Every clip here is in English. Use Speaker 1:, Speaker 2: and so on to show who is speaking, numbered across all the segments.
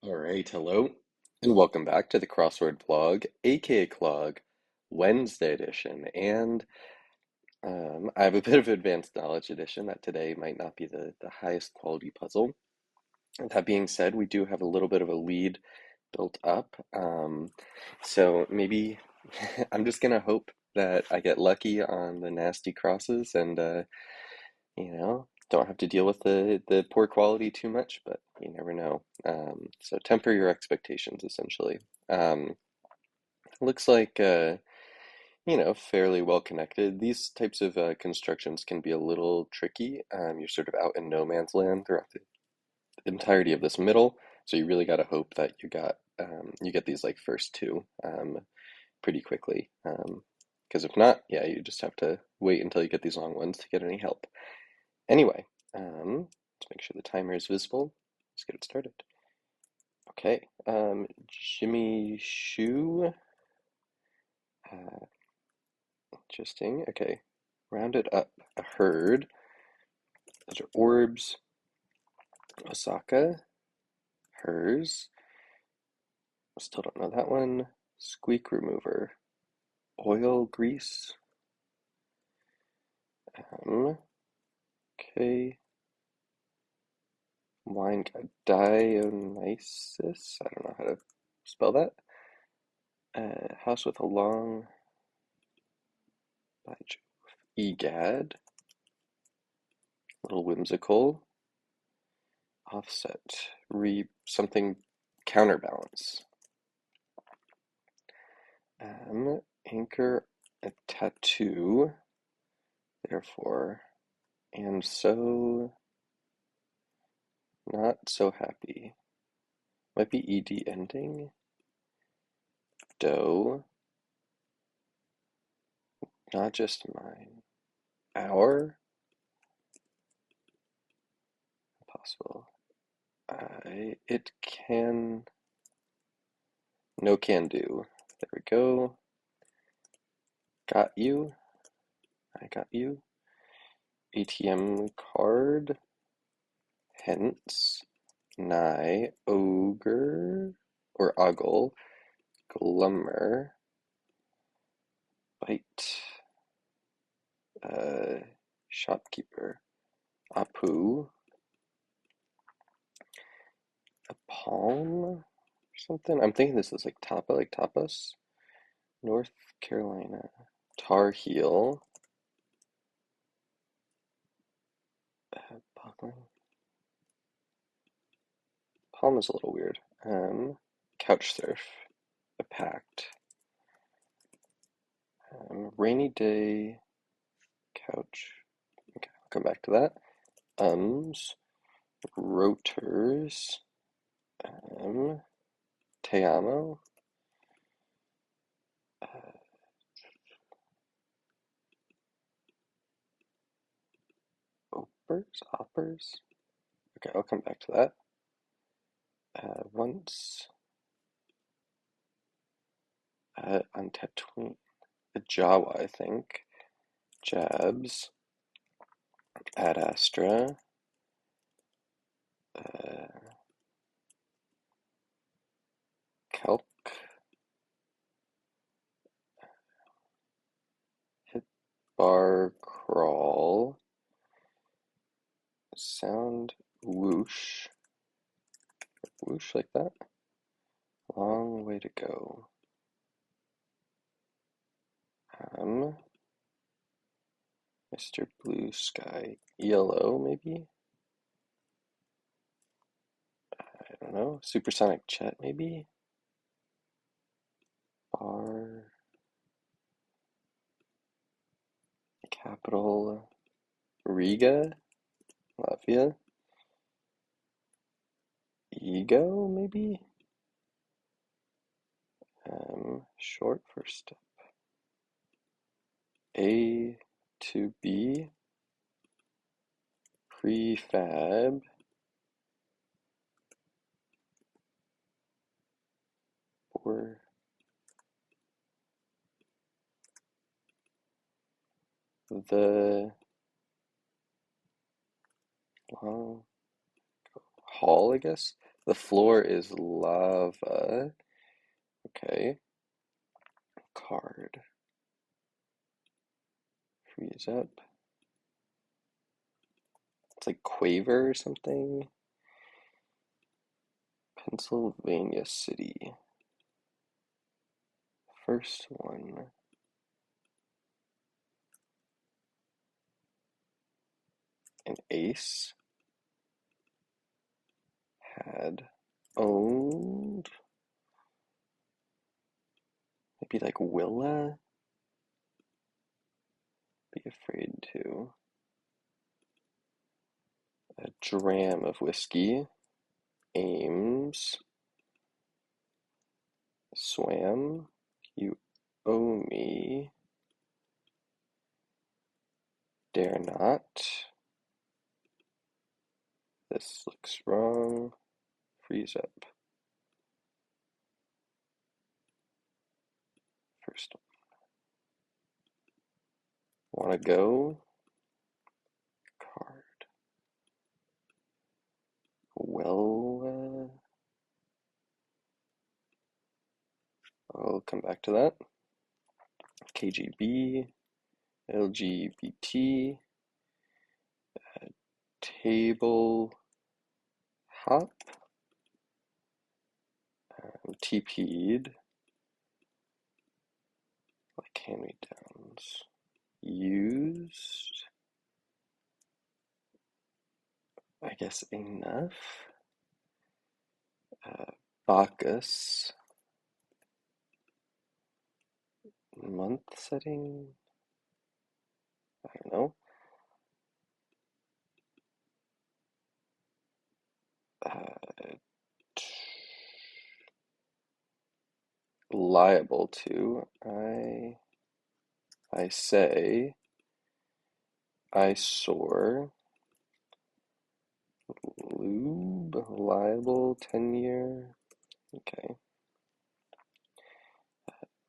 Speaker 1: All right, hello, and welcome back to the Crossword vlog, aka Clog, Wednesday edition. And I have a bit of advanced knowledge edition that today might not be the highest quality puzzle. That being said, we do have a little bit of a lead built up. So maybe I'm just gonna hope that I get lucky on the nasty crosses and don't have to deal with the poor quality too much, but you never know. So temper your expectations, essentially. Um, looks like fairly well connected. These types of constructions can be a little tricky. You're sort of out in no man's land throughout the entirety of this middle, so you really got to hope that you get these like first two pretty quickly. Because if not, yeah, you just have to wait until you get these long ones to get any help. Anyway, let's make sure the timer is visible. Let's get it started. Okay, Jimmy Shoe. Uh, Interesting. Okay, rounded up a herd. Those are orbs. Osaka, hers. Still don't know that one. Squeak remover. Oil grease. Okay. Wine Dionysus. I don't know how to spell that. House with a long. By Jove. Egad. Little whimsical. Offset. Something counterbalance. Anchor a tattoo. Therefore, and so not so happy. Might be ed ending. Dough. Not just mine. Our. Possible. It can. No can do. There we go. Got you. I got you. ATM card. Hence. Nigh. Ogre. Or ogle. Glummer. Bite. Shopkeeper. Apu. A palm or something. I'm thinking this is like tapa, like tapas. North Carolina. Tar Heel. Palm is a little weird. Couch surf. A pact. Rainy day. Couch. Okay, I'll come back to that. Rotors. Te amo. Oppers. Okay, I'll come back to that. Once on Tatooine, the Jawa, I think. Jabs. Ad Astra. Calc. Hit bar crawl. Sound whoosh. Whoosh like that. Long way to go. Mr. Blue Sky. Yellow, maybe? I don't know. Supersonic Jet, maybe? Bar. Capital. Riga? Latvia? Ego, maybe? Short first step. A to B. Prefab. Or the long hall, I guess. The floor is lava. Okay. Card. Freeze up. It's like Quaver or something. Pennsylvania City. First one. An ace. Had. Owned. Maybe like Willa. Be afraid to. A dram of whiskey. Ames. Swam. You owe me. Dare not. This looks wrong. Freeze up. First one. Wanna go? Card. Well, I'll come back to that. KGB, LGBT, table, hop, TP'd, like hand-me-downs. Used, I guess enough. Bacchus, month setting, I don't know. Liable to, I say, I soar, lube, liable, 10-year, okay.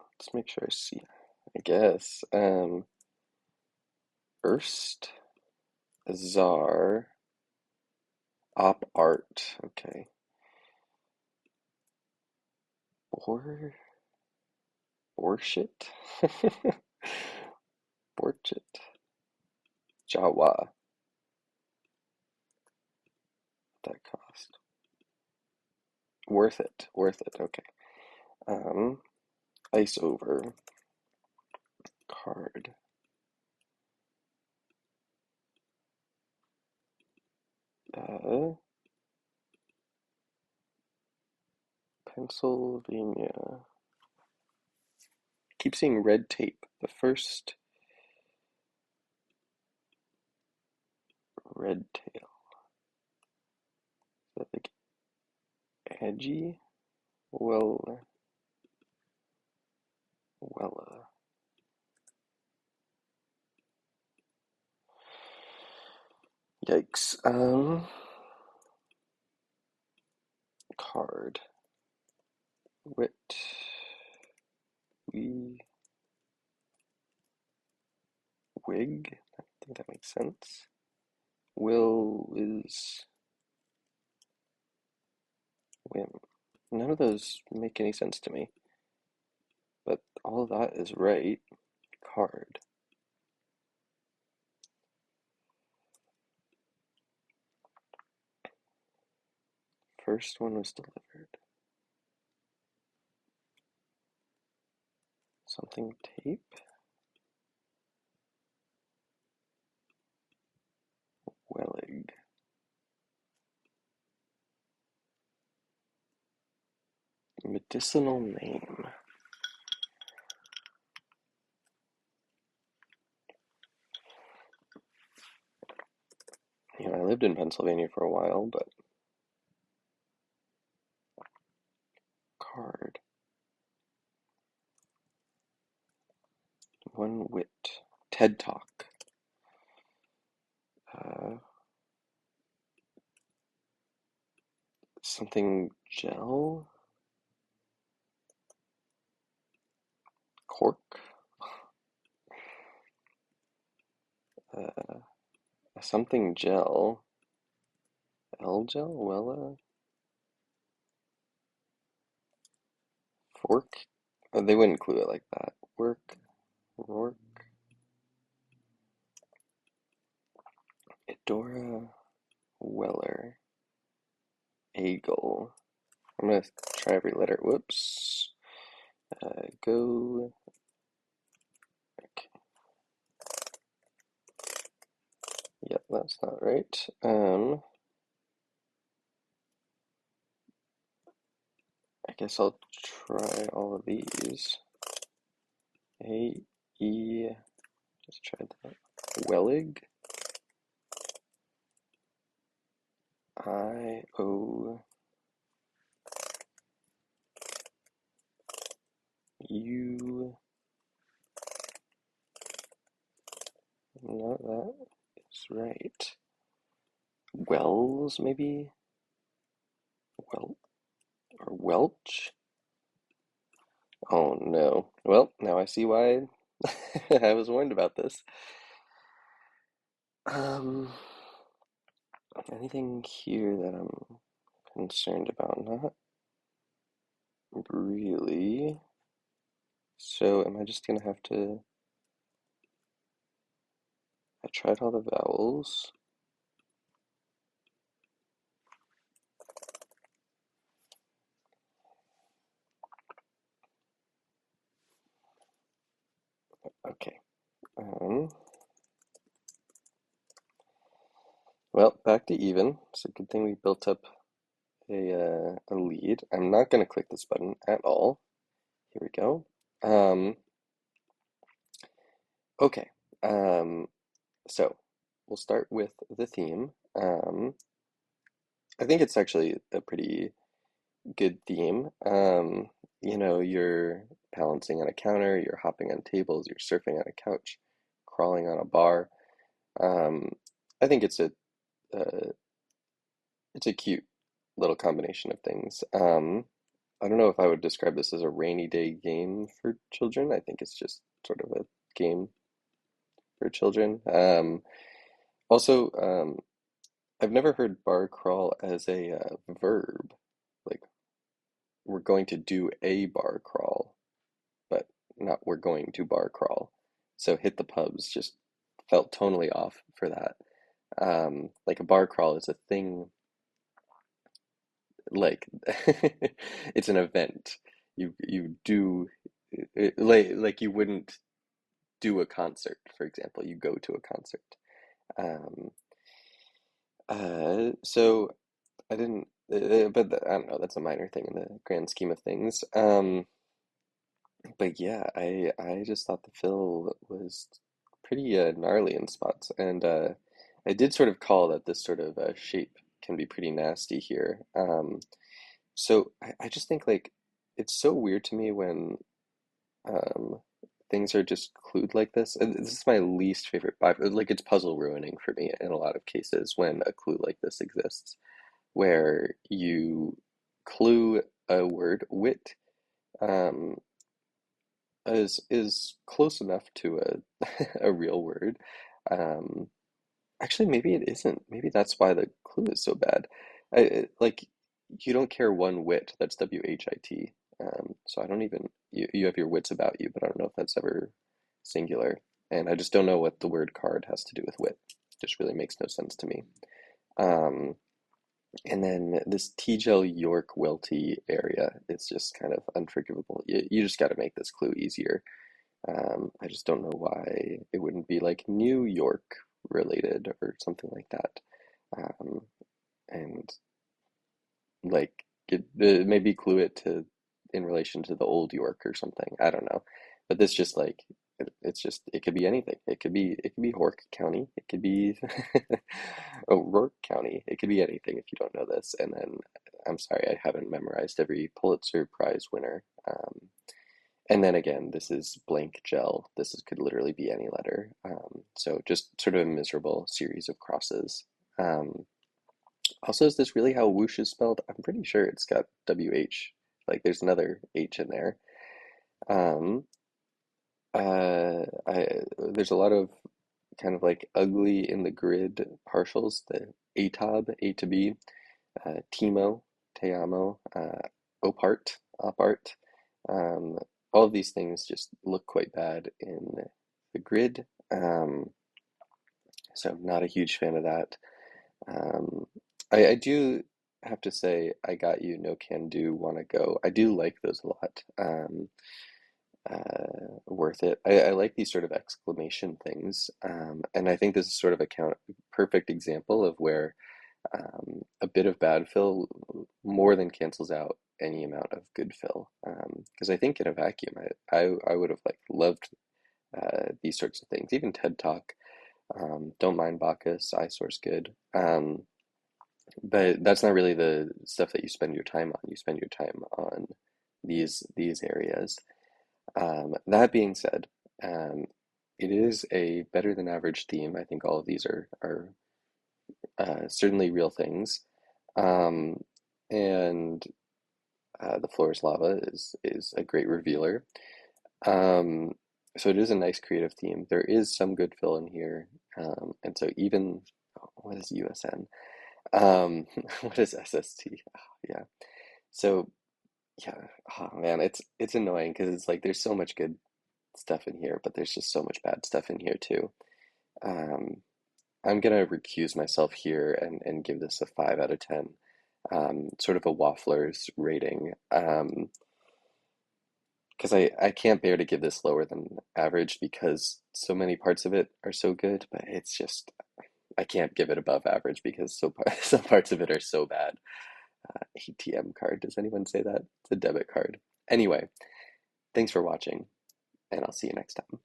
Speaker 1: Let's make sure I see, I guess, Erst, Czar, op art, okay. Bor, Borshit? Borchit, Jawa, that cost. Worth it, okay. Ice over, card. Pennsylvania. Keep seeing red tape. The first red tail. Is that like edgy? Well, Wella. Yikes. Card. Wit. We. Wig. I think that makes sense. Will is. Whim. None of those make any sense to me. But all of that is right. Card. First one was delivered. Something tape. Wellig. Medicinal name. I lived in Pennsylvania for a while, but card. One wit. TED Talk. Something gel. Cork. Something gel. L gel? Wella? Fork? Oh, they wouldn't clue it like that. Work, Rourke, Edora, Weller, Eagle. I'm gonna try every letter. Whoops. Go. Okay. Yep, that's not right. I guess I'll try all of these. A, E, just try that. Wellig, I, O, U, no, that is right. Wells, maybe? Well, or Welch? Oh no. Well, now I see why I was warned about this. Um, anything here that I'm concerned about? Not really. So am I just gonna have to... I tried all the vowels. Okay. Um, well, back to even. It's a good thing we built up a lead. I'm not gonna click this button at all. Here we go. Um, okay. Um, so we'll start with the theme. I think it's actually a pretty good theme. You're balancing on a counter, you're hopping on tables, you're surfing on a couch, crawling on a bar. Um, I think uh, it's a cute little combination of things. I don't know if I would describe this as a rainy day game for children. I think it's just sort of a game for children. Also, I've never heard bar crawl as a verb. Like we're going to do a bar crawl, but not we're going to bar crawl. So hit the pubs just felt tonally off for that. Like a bar crawl is a thing, like it's an event. You do it, like you wouldn't do a concert, for example. You go to a concert. Um, so I didn't, I don't know. That's a minor thing in the grand scheme of things. But yeah, I just thought the fill was pretty gnarly in spots, and I did sort of call that this sort of shape can be pretty nasty here. So I just think like it's so weird to me when um, things are just clued like this. And this is my least favorite like it's puzzle ruining for me in a lot of cases when a clue like this exists, where you clue a word, wit. Um, is close enough to a a real word. Um, Actually, maybe it isn't. Maybe that's why the clue is so bad. Like you don't care one whit. That's WHIT. So I don't even you have your wits about you, but I don't know if that's ever singular. And I just don't know what the word card has to do with wit. Just really makes no sense to me. Um, and then this Tegel York Welty area is just kind of unforgivable. You just got to make this clue easier. I just don't know why it wouldn't be like New York related or something like that. Um, and like maybe clue it to in relation to the old York or something. I don't know. But this just like it's just it could be anything. It could be Hork County. It could be O'Rourke County. It could be anything if you don't know this. And then I'm sorry, I haven't memorized every Pulitzer Prize winner. And then again, this is blank gel. Could literally be any letter. So just sort of a miserable series of crosses. Um, Also, is this really how whoosh is spelled? I'm pretty sure it's got WH. Like there's another H in there. Um, there's a lot of kind of like ugly in the grid partials. The ATOB, A to B, Timo, Te Amo, Opart, Opart. of these things just look quite bad in the grid. So not a huge fan of that. Um, I do have to say, I got you, no can do, wanna go. I do like those a lot. Worth it. I like these sort of exclamation things. And I think this is sort of a perfect example of where a bit of bad fill more than cancels out any amount of good fill. Because I think in a vacuum, I would have like loved these sorts of things. Even TED Talk, don't mind Bacchus, iSource good. But that's not really the stuff that you spend your time on. You spend your time on these areas. That being said, um, it is a better than average theme. I think all of these are certainly real things. Um, and the floor is lava is a great revealer. Um, so it is a nice creative theme. There is some good fill in here, and so even what is USN? What is SST? Oh, yeah. So yeah, oh man, it's annoying because it's like there's so much good stuff in here, but there's just so much bad stuff in here too. Um, I'm gonna recuse myself here and give this a 5 out of 10. Sort of a waffler's rating. Because I can't bear to give this lower than average because so many parts of it are so good, but it's just I can't give it above average because some parts of it are so bad. ATM card, does anyone say that? It's a debit card. Anyway, thanks for watching, and I'll see you next time.